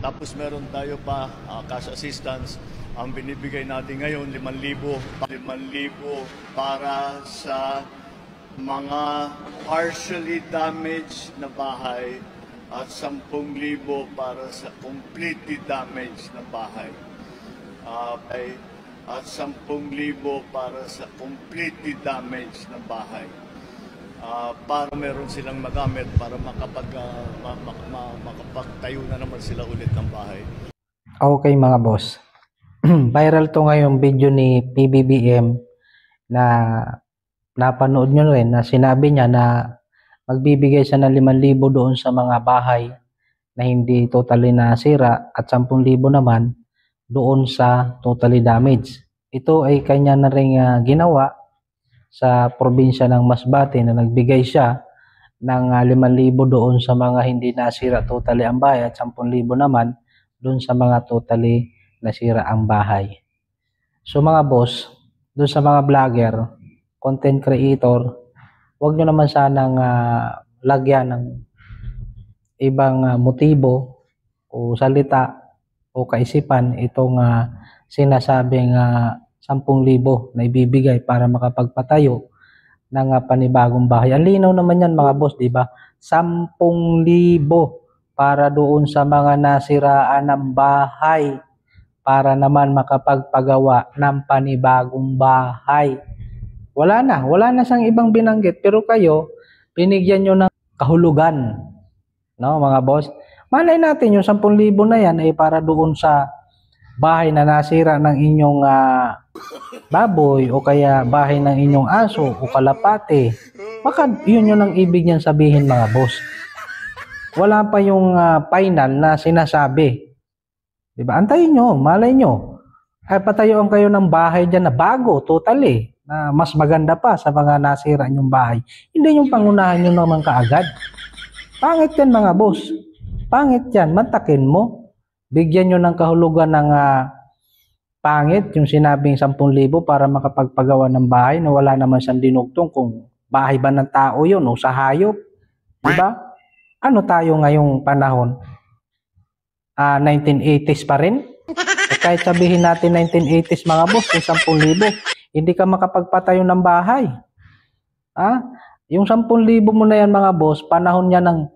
Tapos meron tayo pa cash assistance. Ang binibigay natin ngayon, 5,000. 5,000 para sa mga partially damaged na bahay at 10,000 para sa completely damaged na bahay. At 10,000 para sa completely damaged na bahay. Para meron silang magamit para makapagtayo na naman sila ulit ng bahay. Okay mga boss. Viral to ngayong video ni PBBM na napanood nyo rin na sinabi niya na magbibigay siya ng 5,000 doon sa mga bahay na hindi totally nasira at 10,000 naman doon sa totally damaged. Ito ay kanya na rin ginawa sa probinsya ng Masbate na nagbigay siya ng 5,000 doon sa mga hindi nasira totally ang bahay at 10,000 naman doon sa mga totally nasira ang bahay. So mga boss, doon sa mga vlogger, content creator, huwag nyo naman sanang lagyan ng ibang motibo o salita o kaisipan itong sinasabing 10,000 na ibibigay para makapagpatayo ng panibagong bahay. Ang linaw naman yan mga boss, di ba? 10,000 para doon sa mga nasiraan ng bahay para naman makapagpagawa ng panibagong bahay. Wala na siyang ibang binanggit pero kayo binigyan nyo ng kahulugan, no mga boss? Malay natin yung 10,000 na yan ay para doon sa bahay na nasira ng inyong baboy o kaya bahay ng inyong aso o kalapate. Baka yun yung ang ibig niyang sabihin mga boss. Wala pa yung final na sinasabi. Diba? Antayin nyo, malay nyo. Ay patayuan kayo ng bahay dyan na bago, totally. Na mas maganda pa sa mga nasira nyong bahay. Hindi yung pangunahan nyo naman kaagad. Pangit yan mga boss. Pangit yan, mantakin mo. Bigyan nyo ng kahulugan ng pangit, yung sinabing 10,000 para makapagpagawa ng bahay na wala naman siyang dinugtong kung bahay ba ng tao yun o sa hayop. Diba? Ano tayo ngayong panahon? 1980s pa rin? Kahit sabihin natin 1980s mga boss, yung 10,000, hindi ka makapagpatayo ng bahay. Yung 10,000 mo na yan mga boss, panahon niya ng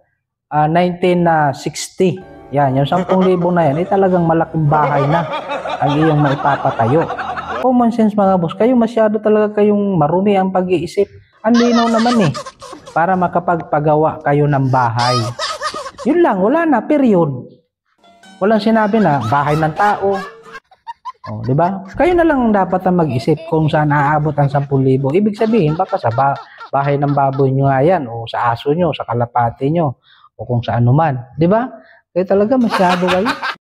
1960. Yan, yung 10,000 na yan, talagang malaking bahay na ang iyong maipapatayo. Common sense mga boss, kayo masyado talaga kayong marumi ang pag-iisip. Ang linaw naman para makapagpagawa kayo ng bahay. Yun lang, wala na, period. Walang sinabi na bahay ng tao. O, di ba? Kayo na lang dapat ang mag-isip kung saan aabot ang 10,000. Ibig sabihin, baka sa bahay ng baboy nyo nga yan, o sa aso nyo, sa kalapate nyo, o kung saan man. Di ba? Kaya talaga masyado kayo.